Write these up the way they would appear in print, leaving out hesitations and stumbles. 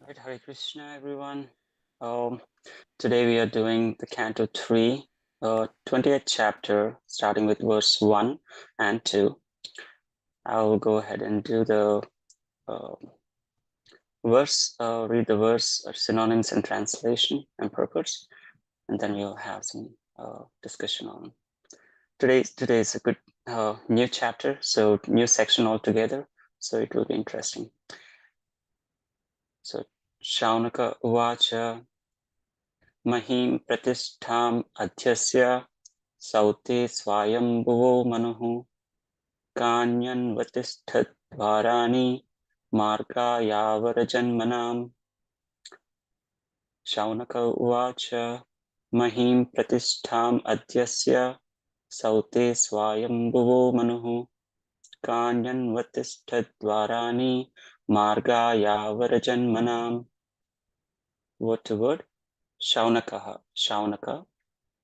Right, Hare Krishna, everyone. Today we are doing the Canto 3, 20th chapter, starting with verse 1 and 2. I will go ahead and do the read the verse, synonyms and translation and purpose, and then we'll have some discussion on. Today is a good new chapter, so new section altogether, so it will be interesting. So, Shaunaka Uvacha Mahim Pratistham Adhyasya Saute Swayambhuvo Manuhu Kanyanvatisthat Dvarani Marga Yavarajanmanam. Shaunaka Uvacha Mahim Pratistham Adhyasya Saute Swayambhuvo Manuhu Kanyanvatisthat Dvarani Marga Yavarajanmanam. Word to word. Shaunaka,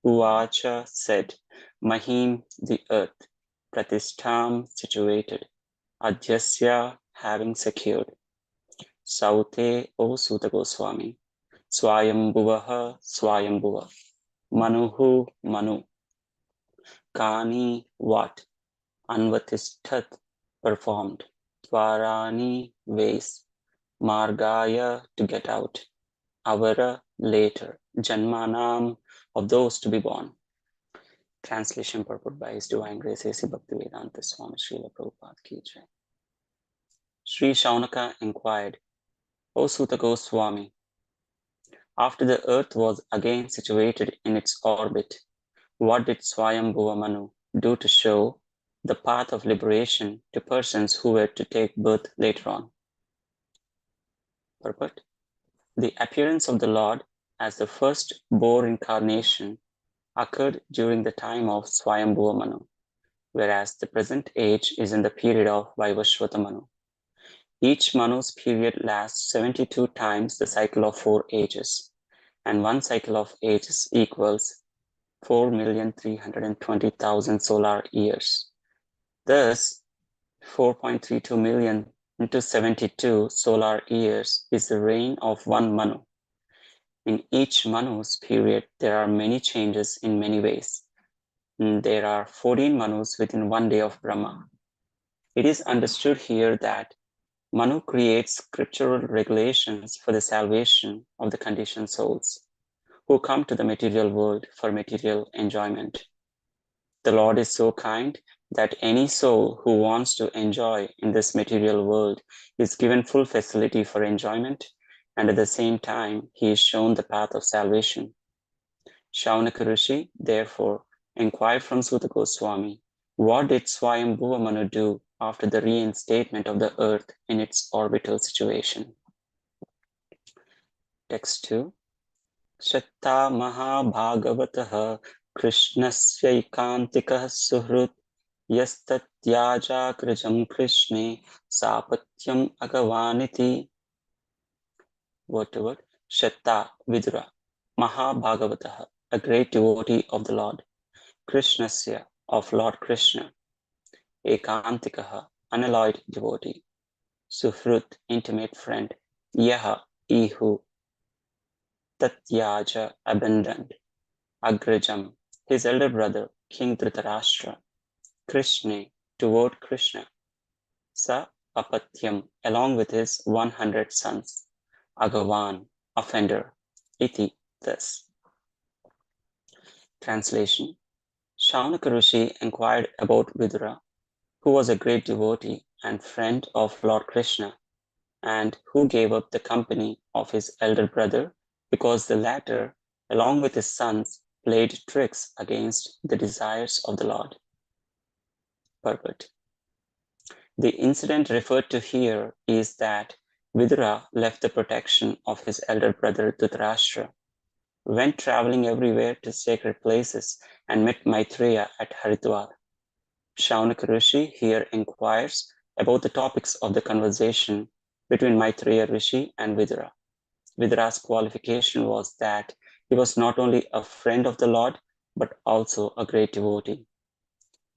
Uvacha said, Mahim, the earth, Pratistham, situated, Adhyasya, having secured, Saute, O Suta Goswami, Swayambhuvaha, Swayambhuva, Manuhu, Manu, Kani, what, Anvatisthat, performed, Dvarani, ways, Margaya, to get out, Avara, later, Janmanam, of those to be born. Translation purport by His Divine Grace A.C. Bhaktivedanta Swami Srila Prabhupada Ki Jai. Sri Shaunaka inquired, O Suta Goswami, after the earth was again situated in its orbit, what did Swayambhuva Manu do to show the path of liberation to persons who were to take birth later on? Purport. The appearance of the Lord as the first born incarnation occurred during the time of Swayambhuva Manu, whereas the present age is in the period of Vaivashvata Manu. Each Manu's period lasts 72 times the cycle of 4 ages, and one cycle of ages equals 4,320,000 solar years. Thus, 4.32 million into 72 solar years is the reign of one Manu. In each Manu's period, there are many changes in many ways. There are 14 Manus within one day of Brahma. It is understood here that Manu creates scriptural regulations for the salvation of the conditioned souls who come to the material world for material enjoyment. The Lord is so kind that any soul who wants to enjoy in this material world is given full facility for enjoyment, and at the same time, he is shown the path of salvation. Shaunaka Rishi, therefore, inquired from Suta Goswami, what did Swayambhuva Manu do after the reinstatement of the earth in its orbital situation? Text 2. Shatta Maha Bhagavataha Krishnasya Suhrut Yastatyaja Krajam Krishne Sapatyam Agavaniti. Word to word. Shatta Vidura Maha Bhagavataha, a great devotee of the Lord. Krishnasya, of Lord Krishna. Ekantikaha, unalloyed devotee. Suhrut, intimate friend. Yaha, Ihu. Tatyaja, abandoned. Agrajam, his elder brother, King Dhritarashtra. Krishna, toward Krishna. Sa apatyam, along with his 100 sons. Agavan, offender. Iti, thus. Translation. Shaunaka Rishi inquired about Vidura, who was a great devotee and friend of Lord Krishna, and who gave up the company of his elder brother because the latter, along with his sons, played tricks against the desires of the Lord. Purport. The incident referred to here is that Vidura left the protection of his elder brother Dhritarashtra, went traveling everywhere to sacred places, and met Maitreya at Haridwar. Shaunaka Rishi here inquires about the topics of the conversation between Maitreya Rishi and Vidura. Vidura's qualification was that he was not only a friend of the Lord, but also a great devotee.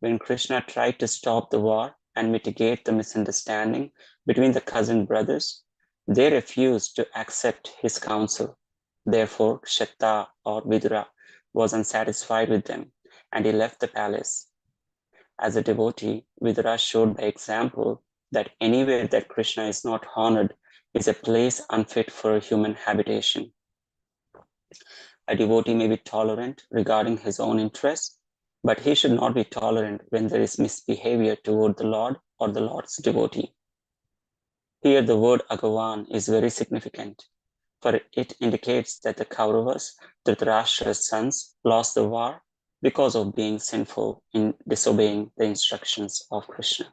When Krishna tried to stop the war and mitigate the misunderstanding between the cousin brothers, They refused to accept his counsel. Therefore, Kshatta or Vidura was unsatisfied with them, and he left the palace. As a devotee, Vidura showed by example that anywhere that Krishna is not honored is a place unfit for human habitation. A devotee may be tolerant regarding his own interests, but he should not be tolerant when there is misbehavior toward the Lord or the Lord's devotee. Here the word Agavan is very significant, for it indicates that the Kauravas, Dhritarashtra's sons, lost the war because of being sinful in disobeying the instructions of Krishna.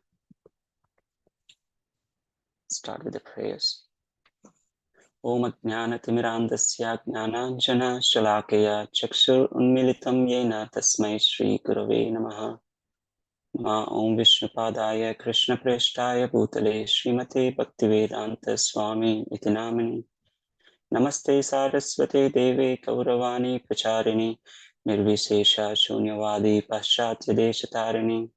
Start with the prayers. Om Ajnana Timirandasya Jnananjana Shalakaya Chakshur Unmilitam Yena Tasmai Shri Gurave Namaha. Ma Om Vishnupadaya Krishna Preshtaya Bhutale Srimate Bhaktivedanta Swami Iti Namani. Namaste Saraswate Deve Kauravani Pracharini Nirvishesha Shunyavadi Paschatya Deshatarani.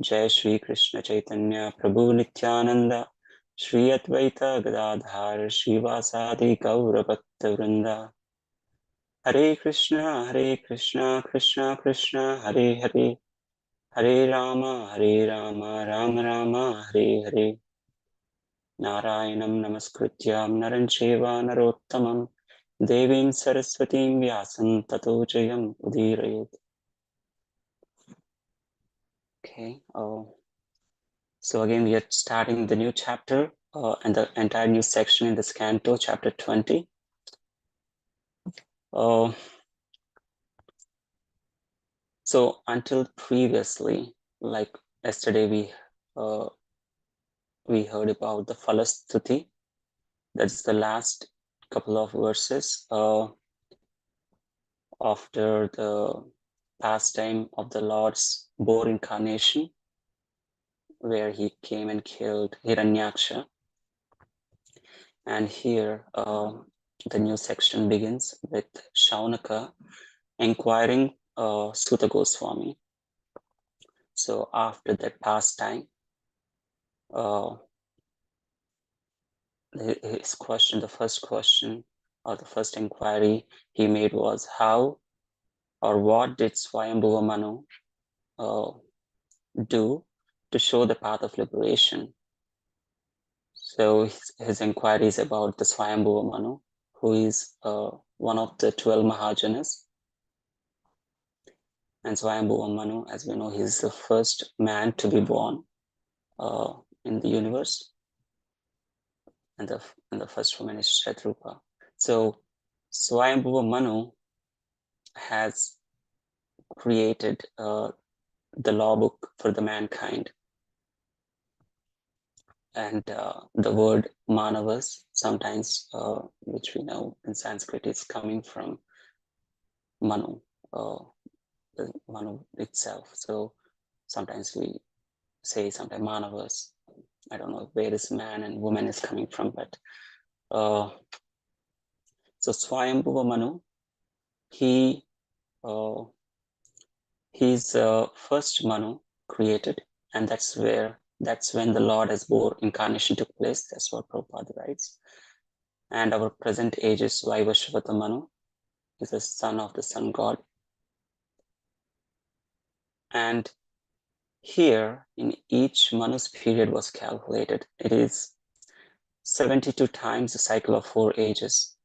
Jai Shri Krishna Chaitanya Prabhu Nityananda Shri Advaita Gadadhar Shivasadi Gaura Bhakta Vrinda. Hare Krishna Krishna Krishna Hare Hare Hare Rama Rama Rama Hare Hare. Narayanam Namaskrityam Naran Sheva Narottamam Devim Saraswatim Vyasam Tato Jayam Udirayut. Okay. So again, we are starting the new chapter and the entire new section in this canto, chapter 20. So until previously, like yesterday, we heard about the Falastuti. That's the last couple of verses after the pastime of the Lord's boar incarnation, where he came and killed Hiranyaksha. And here the new section begins with Shaunaka inquiring Suta Goswami. So after that pastime, his question, the first question or the first inquiry he made was how or what did Swayambhuva Manu do to show the path of liberation? So his inquiry is about the Swayambhuva Manu, who is one of the 12 Mahajanas. And Swayambhuva Manu, as we know, he is the first man to be born in the universe. And the first woman is Shatrupa. So Swayambhuva Manu has created the law book for the mankind. And the word Manavas, sometimes, which we know in Sanskrit, is coming from Manu, the Manu itself. So sometimes we say sometimes Manavas. I don't know where this man and woman is coming from, but so Swayambhuva Manu, he's first Manu created, and that's when the Lord as boar incarnation took place. That's what Prabhupada writes. And our present age is Vaivashvata Manu, is the son of the sun god. And here, in each Manu's period was calculated. It is 72 times the cycle of 4 ages.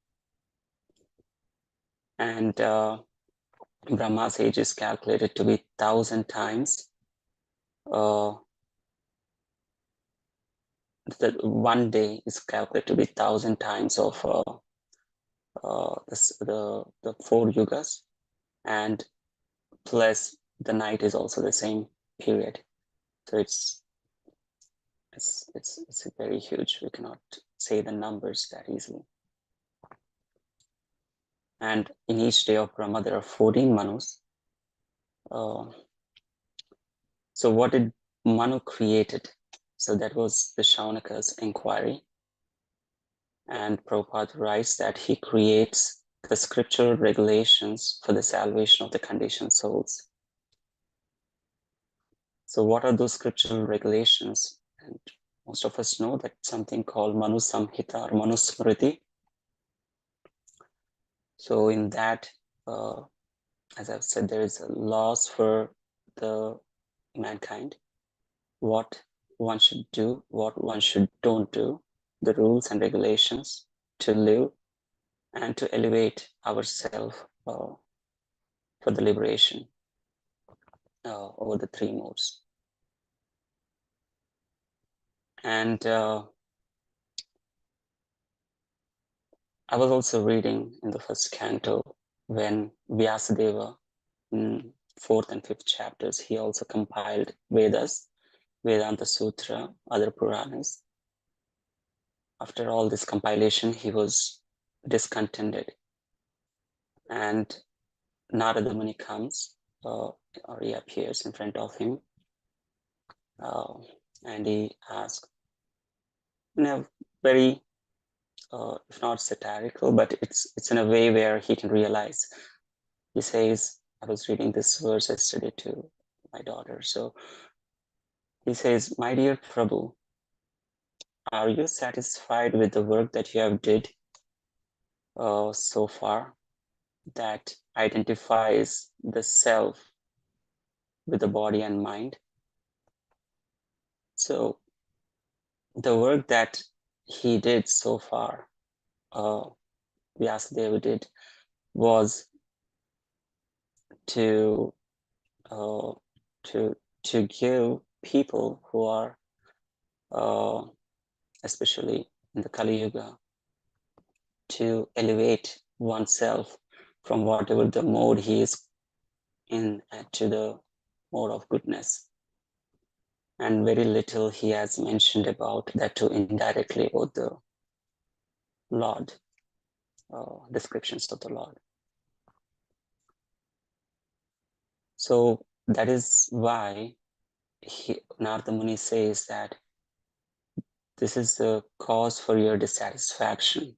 And Brahma's age is calculated to be 1,000 times. The one day is calculated to be 1,000 times of the 4 yugas, and plus the night is also the same period. So it's very huge. We cannot say the numbers that easily. And in each day of Brahma, there are 14 Manus. So what did Manu created? So that was the Shaunaka's inquiry. And Prabhupada writes that he creates the scriptural regulations for the salvation of the conditioned souls. So what are those scriptural regulations? And most of us know that something called Manu Samhita or Manu Smriti. So in that, as I've said, there is laws for the mankind, what one should do, what one should don't do, the rules and regulations to live and to elevate ourselves for the liberation over the three modes. And I was also reading in the first canto when Vyasadeva in 4th and 5th chapters, he also compiled Vedas, Vedanta Sutra, other Puranas. After all this compilation, he was discontented. And Narada Muni comes, or he appears in front of him, and he asks, in a very, if not satirical, but it's in a way where he can realize. He says, I was reading this verse yesterday to my daughter. So he says, my dear Prabhu, are you satisfied with the work that you have did so far that identifies the self with the body and mind? So the work that he did so far, Vyasadeva did, was to give people who are especially in the Kali Yuga, to elevate oneself from whatever the mode he is in to the mode of goodness. And very little he has mentioned about that too indirectly about the Lord, descriptions of the Lord. So that is why Narada Muni says that this is the cause for your dissatisfaction.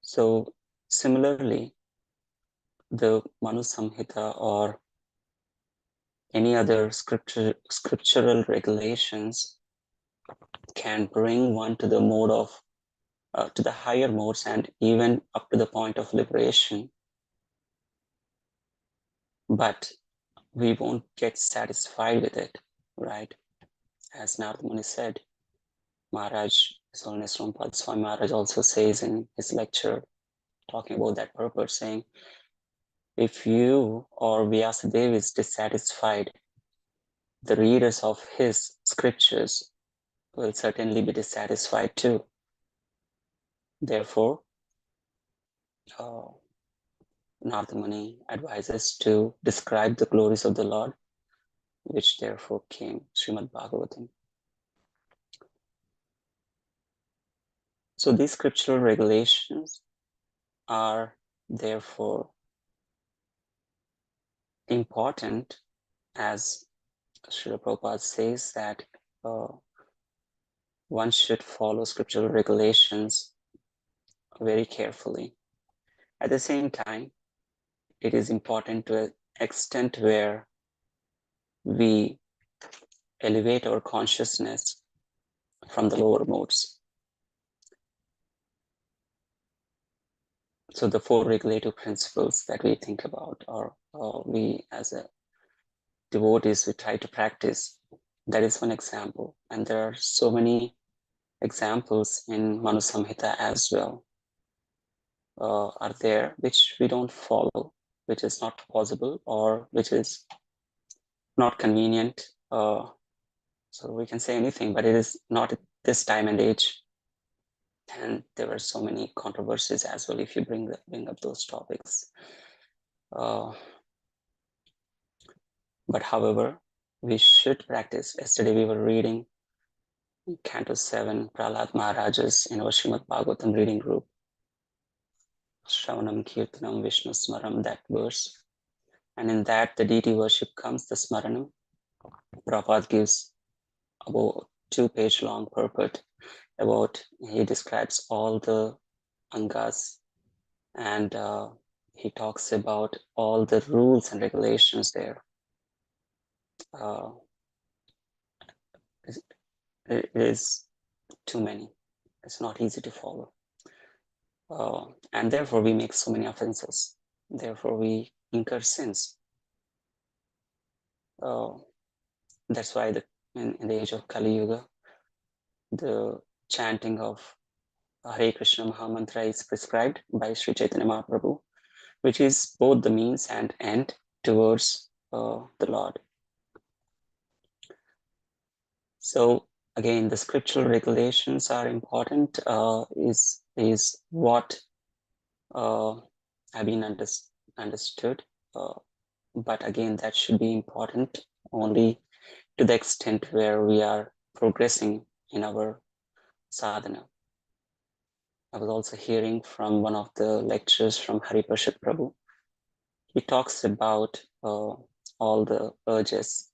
So similarly, the Manu Samhita or any other scriptural regulations can bring one to the mode of, to the higher modes and even up to the point of liberation. But we won't get satisfied with it, right? As Narada Muni said, Maharaj, His Holiness Rampada Swami Maharaj also says in his lecture, talking about that purport, saying, if you or Vyasadeva is dissatisfied, the readers of his scriptures will certainly be dissatisfied too. Therefore, Narada Muni advises to describe the glories of the Lord, which therefore came Srimad Bhagavatam. So these scriptural regulations are therefore important, as Srila Prabhupada says that one should follow scriptural regulations very carefully. At the same time, it is important to an extent where we elevate our consciousness from the lower modes. So the four regulative principles that we think about, or we as a devotees, we try to practice. That is one example. And there are so many examples in Manu Samhita as well, are there, which we don't follow, which is not possible, or which is not convenient. So we can say anything, but it is not at this time and age. And there were so many controversies as well if you bring up those topics. But however, we should practice. Yesterday we were reading Canto 7, Prahlad Maharaj's in our Srimad Bhagavatam reading group. Shravanam Kirtanam Vishnu Smaram, that verse. And in that, the deity worship comes, the Smaranam. Prabhupada gives about 2-page long purport about, he describes all the angas, and he talks about all the rules and regulations there. it is too many. It's not easy to follow. And therefore we make so many offenses. Therefore we incur sins. That's why in the age of Kali Yuga, the chanting of Hare Krishna Mahamantra is prescribed by Sri Chaitanya Mahaprabhu, which is both the means and end towards the Lord. So again, the scriptural regulations are important. Is what have been understood, but again, that should be important only to the extent where we are progressing in our sadhana. I was also hearing from one of the lectures from Hariprasad Prabhu. He talks about all the urges,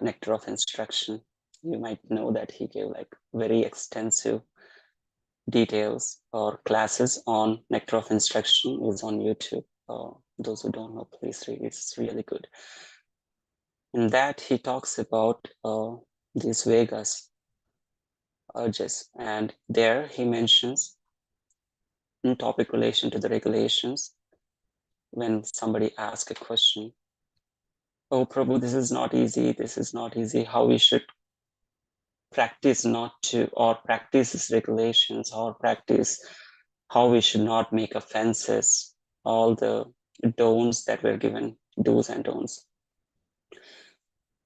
nectar of instruction. You might know that he gave like very extensive details or classes on nectar of instruction is on YouTube. Those who don't know, please read. It's really good. In that, he talks about these Vegas urges, and there he mentions in topic relation to the regulations when somebody asks a question, oh Prabhu, this is not easy, how we should practice not to, or practice regulations, or practice how we should not make offenses, all the don'ts that were given, do's and don'ts.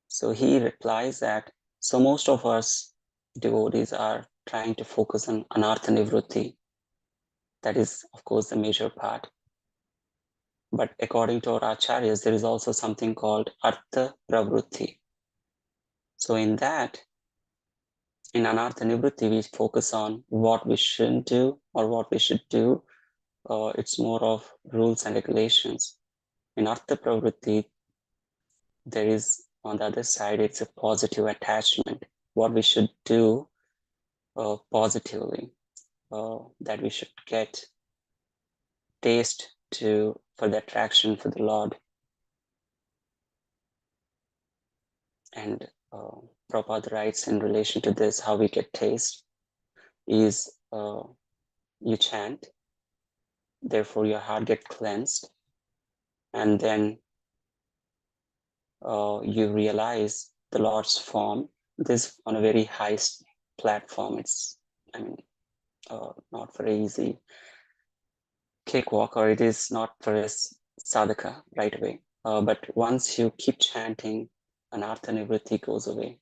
So he replies that, so most of us devotees are trying to focus on anartha nivrutti. That is, of course, the major part. But according to our acharyas, there is also something called artha pravrutti. So in that, in anartha nivrutti, we focus on what we shouldn't do or what we should do. It's more of rules and regulations. In artha pravrutti, there is, on the other side, it's a positive attachment. What we should do positively, that we should get taste for the attraction for the Lord. And Prabhupada writes in relation to this, how we get taste is you chant, therefore your heart gets cleansed, and then you realize the Lord's form. This on a very high platform. It's, not very easy cakewalk, or it is not for a sadhaka right away. But once you keep chanting, anartha nivritti goes away.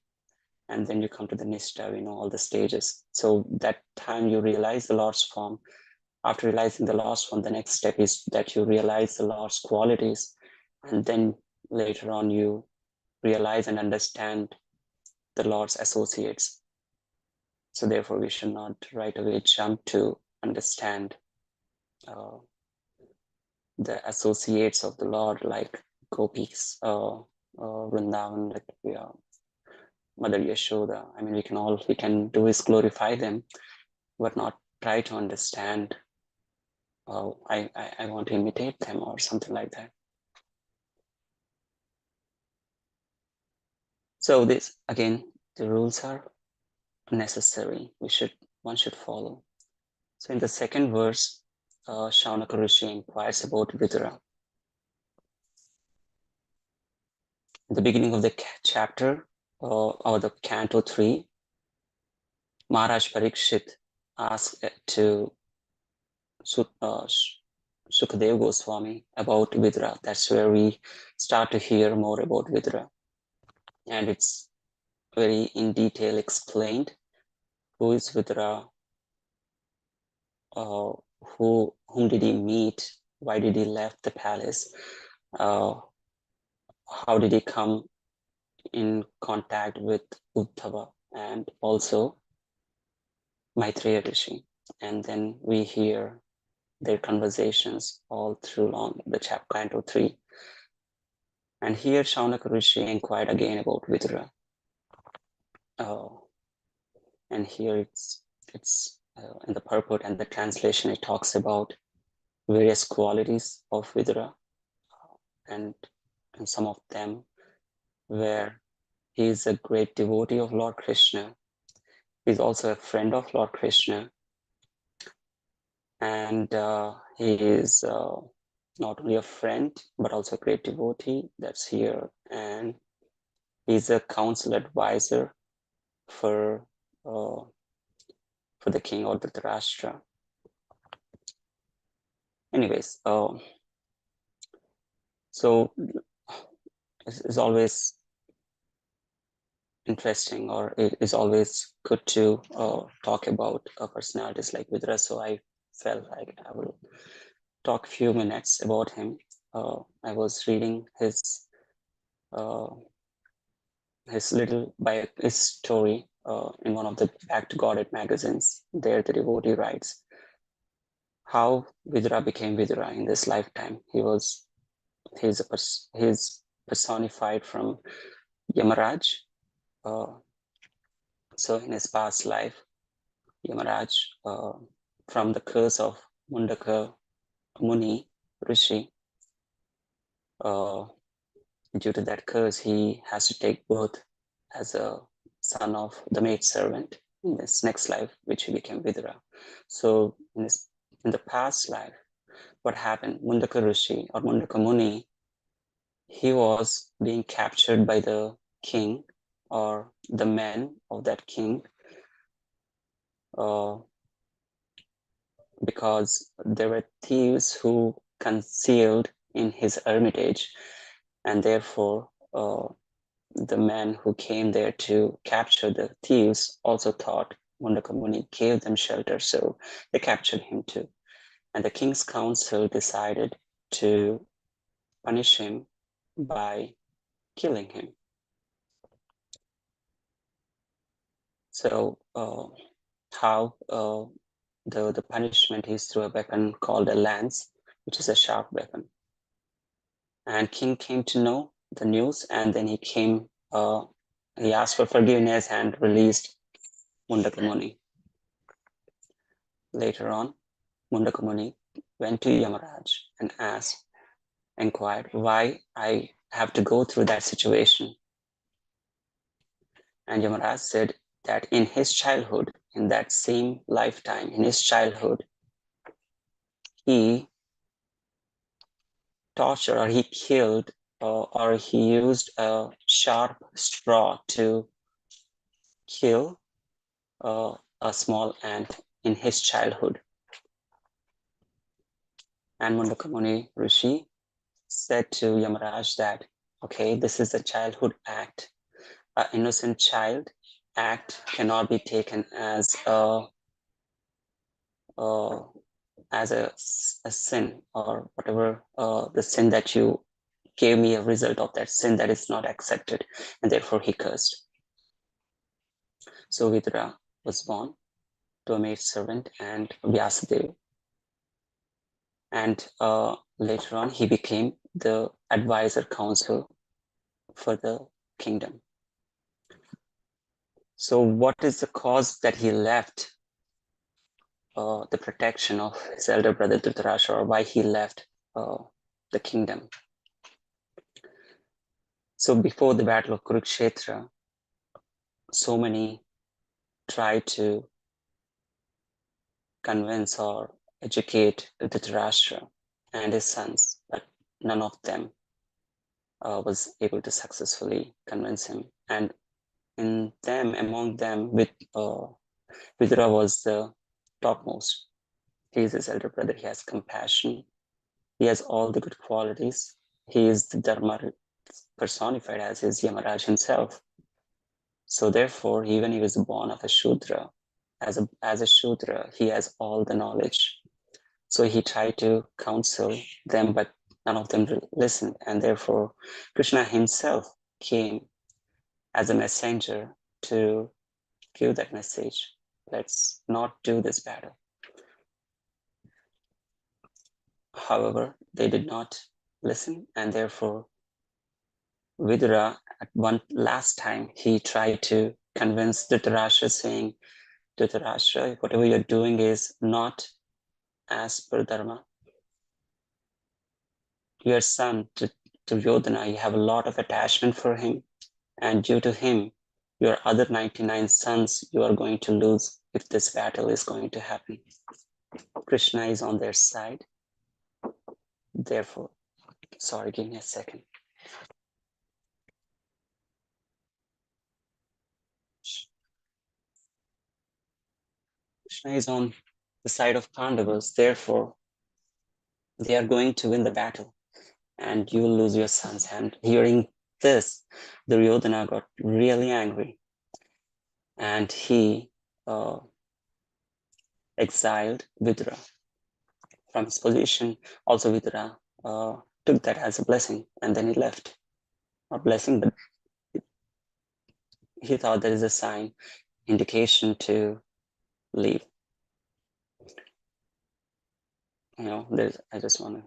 And then you come to the nishta, all the stages. So that time you realize the Lord's form. After realizing the Lord's form, the next step is that you realize the Lord's qualities. And then later on, you realize and understand the Lord's associates. So therefore, we should not right away jump to understand the associates of the Lord, like gopis, Vrindavan, like Mother Yashoda. We can do is glorify them, but not try to understand. I want to imitate them or something like that. So this, again, the rules are necessary. One should follow. So in the second verse, Shaunaka Rishi inquires about Vidura. In the beginning of the chapter, or the canto 3, Maharaj Parikshit asked to Sukadev Goswami about Vidura. That's where we start to hear more about Vidura. And it's very in detail explained who is Vidura, whom did he meet, why did he left the palace, how did he come in contact with Uddhava, and also Maitreya Rishi. And then we hear their conversations all through long the canto 3. And here Shaunaka Rishi inquired again about Vidura. And here it's in the purport and the translation, it talks about various qualities of Vidura, and some of them where he is a great devotee of Lord Krishna, He's also a friend of Lord Krishna, and he is not only a friend but also a great devotee that's here, and he's a council advisor for the king or the Dhritarashtra. Anyways, so it's always interesting, or it is always good to talk about personalities like Vidura. So I felt like I will talk a few minutes about him. I was reading his his story in one of the Back to Godhead magazines. There, the devotee writes how Vidura became Vidura in this lifetime. He's personified from Yamaraj. So in his past life, Yamaraj, from the curse of Mundaka Muni Rishi, due to that curse, he has to take birth as a son of the maid servant in this next life, which he became Vidura. So in the past life, what happened? Mundaka Rishi or Mundaka Muni, he was being captured by the king or the men of that king because there were thieves who concealed in his hermitage, and therefore the man who came there to capture the thieves also thought Mundaka Muni gave them shelter, so they captured him too. And the king's council decided to punish him by killing him. So how the punishment is through a weapon called a lance, which is a sharp weapon. And king came to know the news, and then he asked for forgiveness and released Mundaka Muni. Later on, Mundaka Muni went to Yamaraj and inquired why I have to go through that situation. And Yamaraj said that in his childhood, in that same lifetime, in his childhood, he tortured or he killed or he used a sharp straw to kill a small ant in his childhood. And Mundaka Muni Rishi said to Yamaraj that, okay, this is a childhood act. An innocent child act cannot be taken as a sin or whatever the sin that you gave me a result of that sin that is not accepted, and therefore he cursed. So Vidura was born to a maid servant and Vyasadeva. And later on, he became the advisor council for the kingdom. So what is the cause that he left the protection of his elder brother Dhritarashtra, or why he left the kingdom? So before the battle of Kurukshetra, so many tried to convince or educate Dhritarashtra and his sons, but none of them was able to successfully convince him. And among them, Vidura was the topmost. He is his elder brother. He has compassion. He has all the good qualities. He is the Dharma personified as his Yamaraj himself. So therefore, even he was born of a Shudra. As a Shudra, he has all the knowledge. So he tried to counsel them, but none of them listened. And therefore, Krishna himself came as a messenger to give that message. Let's not do this battle. However, they did not listen, and therefore Vidura, at one last time, he tried to convince Dhritarashtra, saying, Dhritarashtra, whatever you're doing is not as per Dharma. Your son, Duryodhana, you have a lot of attachment for him, and due to him, your other 99 sons you are going to lose if this battle is going to happen. Krishna is on their side. Therefore, sorry, give me a second. Krishna is on the side of Pandavas. Therefore, they are going to win the battle and you will lose your sons. And hearing this, Duryodhana got really angry and he exiled Vidura from his position. Also, Vidura took that as a blessing and then he left. Not blessing, but he thought that is a sign, indication to leave. I just want to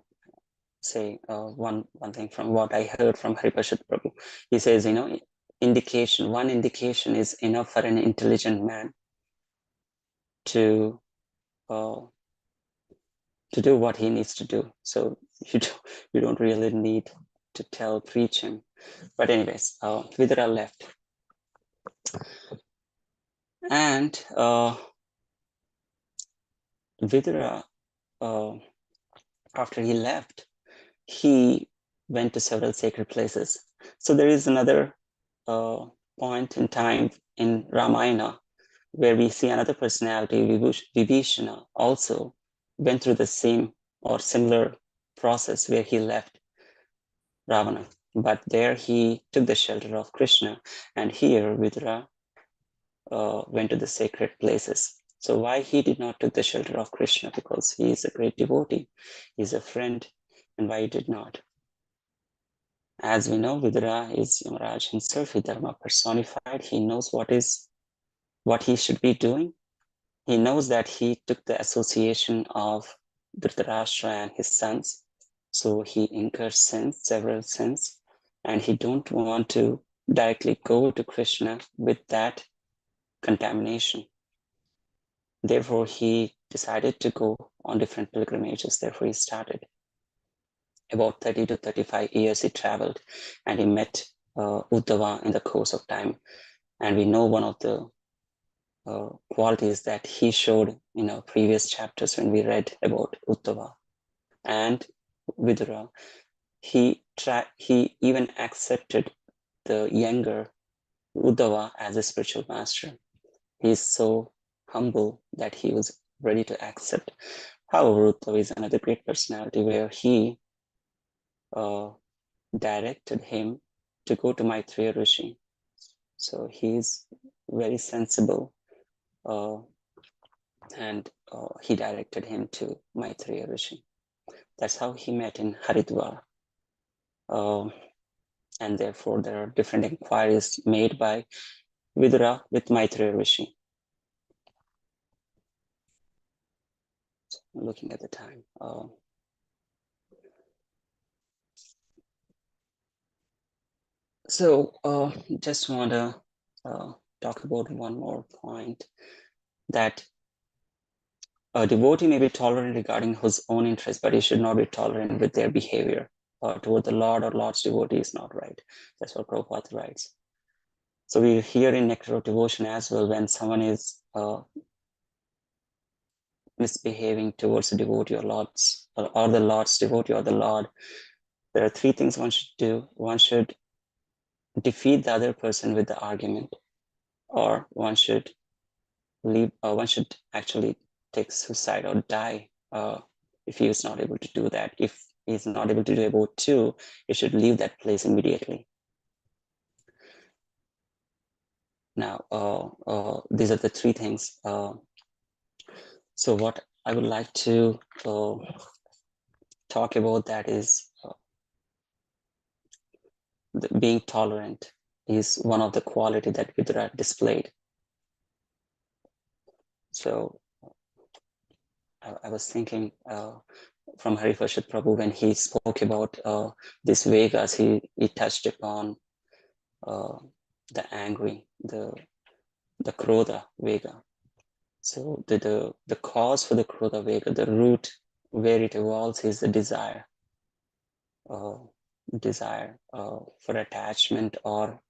say one thing from what I heard from Haripashat Prabhu. He says, one indication is enough for an intelligent man to do what he needs to do. So you don't really need to preach him. But anyways, Vidura left. And Vidura, after he left, he went to several sacred places. So there is another point in time in Ramayana where we see another personality, Vibhishana, also went through the same or similar process where he left Ravana. But there he took the shelter of Krishna, and here Vidura went to the sacred places. So why he did not take the shelter of Krishna? Because he is a great devotee, he's a friend, and why he did not? As we know, Vidura is Yamaraj himself, Dharma personified. He knows what he should be doing. He knows that he took the association of Dhritarashtra and his sons. So he incurs sins, several sins, and he don't want to directly go to Krishna with that contamination. Therefore, he decided to go on different pilgrimages. Therefore, he started. About 30 to 35 years he traveled, and he met Uddhava in the course of time. And we know one of the qualities that he showed in our previous chapters when we read about Uddhava and Vidura. He even accepted the younger Uddhava as a spiritual master. He is so humble that he was ready to accept. However, Uddhava is another great personality where he directed him to go to Maitreya Rishi. So he's very sensible, and he directed him to Maitreya Rishi. That's how he met in Haridwar. And therefore, there are different inquiries made by Vidura with Maitreya Rishi. Looking at the time. Just want to talk about one more point, that a devotee may be tolerant regarding his own interests, but he should not be tolerant with their behavior toward the Lord or Lord's devotee is not right. That's what Prabhupada writes. So we hear in Nectar of Devotion as well, when someone is misbehaving towards a devotee or the Lord's devotee or the Lord, there are three things one should do. One should defeat the other person with the argument, or one should actually take suicide or die if he is not able to do that. If he's not able to do about two, he should leave that place immediately. Now, these are the three things. So what I would like to talk about that is being tolerant is one of the quality that Vidura displayed. So I was thinking from Haripashat Prabhu when he spoke about these Vegas, he touched upon the angry, the Krodha Vega. So the cause for the Krodha Vega, the root where it evolves is the desire for attachment or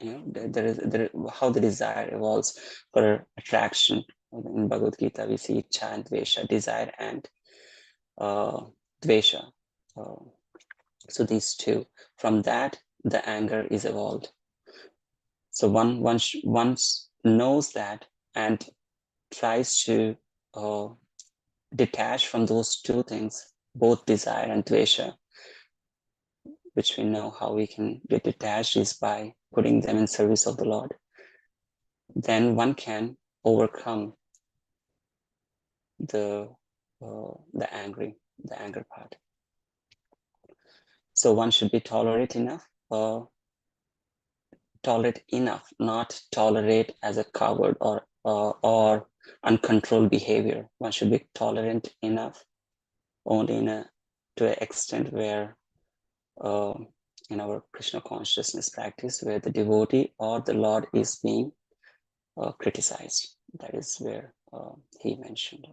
how the desire evolves for attraction. In Bhagavad Gita, we see Ichcha and Dvesha, desire and Dvesha. So these two, from that, the anger is evolved. So one knows that and tries to detach from those two things, both desire and Dvesha, which we know how we can get detached is by putting them in service of the Lord. Then one can overcome the anger part. So one should be tolerant enough, not tolerate as a coward or uncontrolled behavior. One should be tolerant enough, only to an extent where in our Krishna consciousness practice, where the devotee or the Lord is being criticized. That is where he mentioned.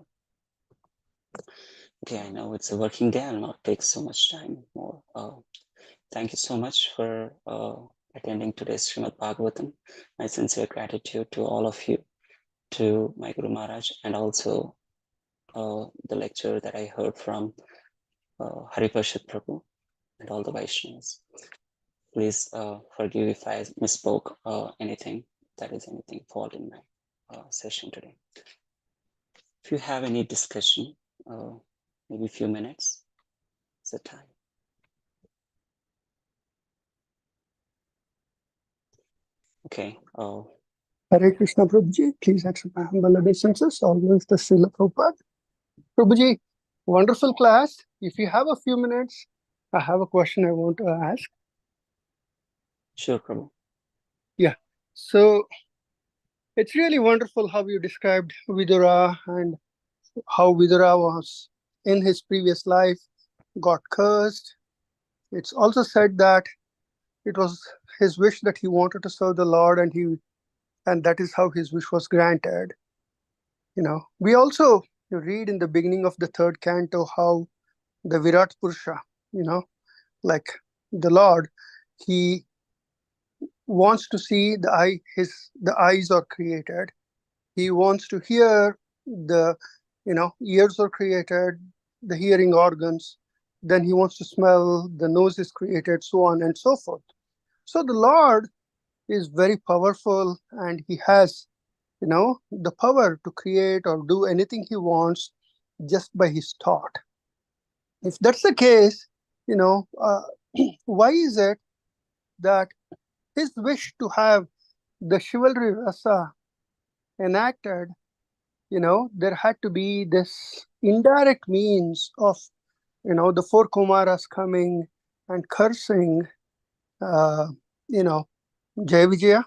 Okay, I know it's a working day. I'll not take so much time more. Thank you so much for attending today's Srimad Bhagavatam. My sincere gratitude to all of you, to my Guru Maharaj, and also the lecture that I heard from Hariparshad Prabhu and all the Vaishnavas. Please forgive if I misspoke anything. That is anything fault in my session today. If you have any discussion, maybe a few minutes, it's the time. Okay. Hare Krishna, Prabhuji. Please accept my humble obeisances. Always the Srila Prabhupada. Prabhuji, wonderful class. If you have a few minutes, I have a question I want to ask. Sure, Prabhu. Yeah. So it's really wonderful how you described Vidura and how Vidura was in his previous life, got cursed. It's also said that it was his wish that he wanted to serve the Lord, and that is how his wish was granted. We also read in the beginning of the third canto how the Virat Purusha, like the Lord, he wants to see the eyes are created. He wants to hear, the ears are created, the hearing organs. Then he wants to smell, the nose is created, so on and so forth. So the Lord is very powerful, and he has the power to create or do anything he wants just by his thought. If that's the case, why is it that his wish to have the chivalry rasa enacted, there had to be this indirect means of, the four Kumaras coming and cursing, Jai Vijaya,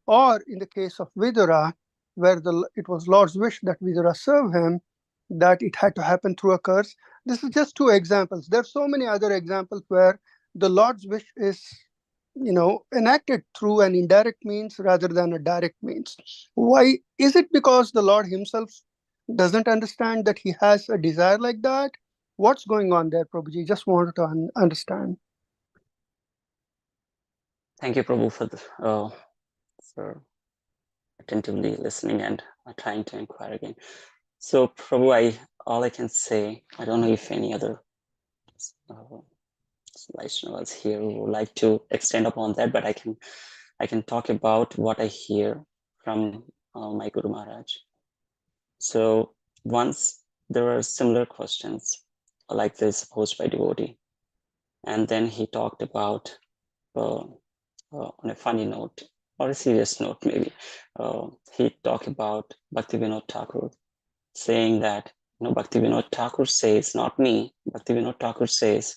or in the case of Vidura, where it was Lord's wish that Vidura serve him, that it had to happen through a curse. This is just two examples. There are so many other examples where the Lord's wish is, enacted through an indirect means rather than a direct means. Why? Is it because the Lord himself doesn't understand that he has a desire like that? What's going on there, Prabhuji? Just wanted to understand. Thank you, Prabhu, for attentively listening and trying to inquire again. So, Prabhu, all I can say, I don't know if any other Vaishnavas here who would like to extend upon that, but I can talk about what I hear from my Guru Maharaj. So once there were similar questions like this posed by devotee, and then he talked about on a funny note or a serious note maybe, he talked about Bhaktivinoda Thakur, saying that Bhaktivinoda Thakur says, not me, Bhaktivinoda Thakur says,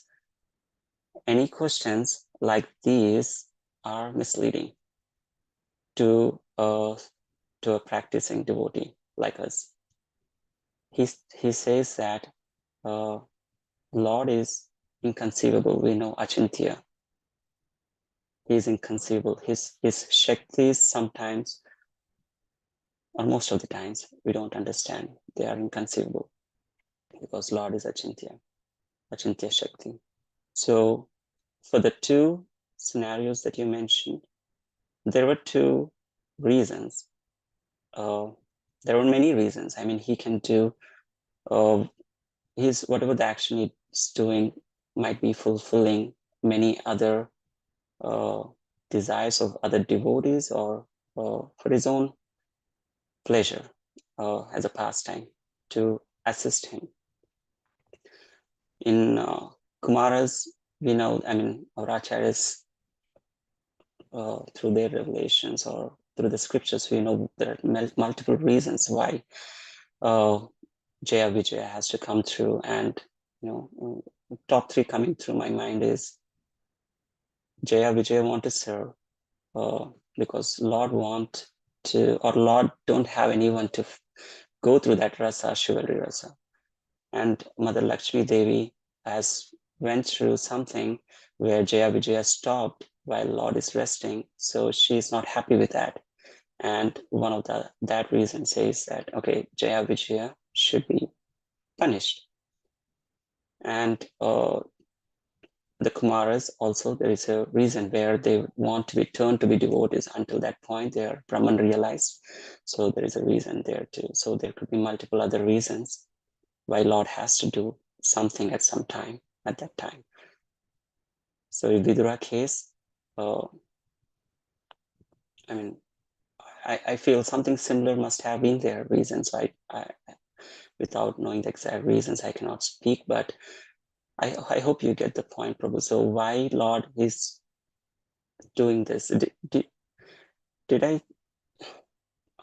any questions like these are misleading to a practicing devotee like us. He says that Lord is inconceivable. We know Achintya. He is inconceivable. His Shaktis sometimes, or most of the times, we don't understand. They are inconceivable because Lord is Achintya Shakti. So for the two scenarios that you mentioned, there were two reasons. There were many reasons. I mean, he can do his whatever the action he's doing might be fulfilling many other desires of other devotees, or for his own pleasure as a pastime to assist him. In Kumaras, we know, I mean, our acharyas, through their revelations or through the scriptures, we know there are multiple reasons why Jaya Vijaya has to come through. And top three coming through my mind is Jaya Vijaya want to serve because Lord want to, or Lord don't have anyone to go through that rasa, chivalry rasa. And Mother Lakshmi Devi has went through something where Jaya Vijaya stopped while Lord is resting, so she's not happy with that. And one of that reason says that, okay, Jaya Vijaya should be punished. And the Kumaras also, there is a reason where they want to be turned to be devotees. Until that point, they are Brahman realized. So there is a reason there too. So there could be multiple other reasons why Lord has to do something at some time, at that time. So in Vidura case, I mean, I feel something similar must have been there, reasons. I without knowing the exact reasons, I cannot speak, but I hope you get the point, Prabhu. So why Lord is doing this? Did I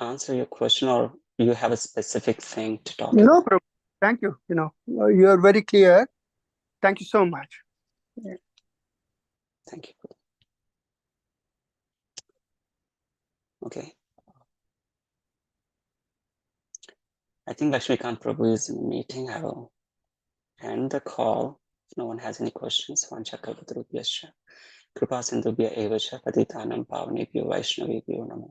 answer your question, or you have a specific thing to talk No, about? Prabhu. Thank you. You are very clear. Thank you so much. Thank you. Okay. I think Lakshmikant Prabhu is in a meeting. I will end the call. If no one has any questions, Vanchakalpatarubhyascha Kripa Sindhubhya Evacha Patitanam Pavanebhyo Vaishnavebhyo Namo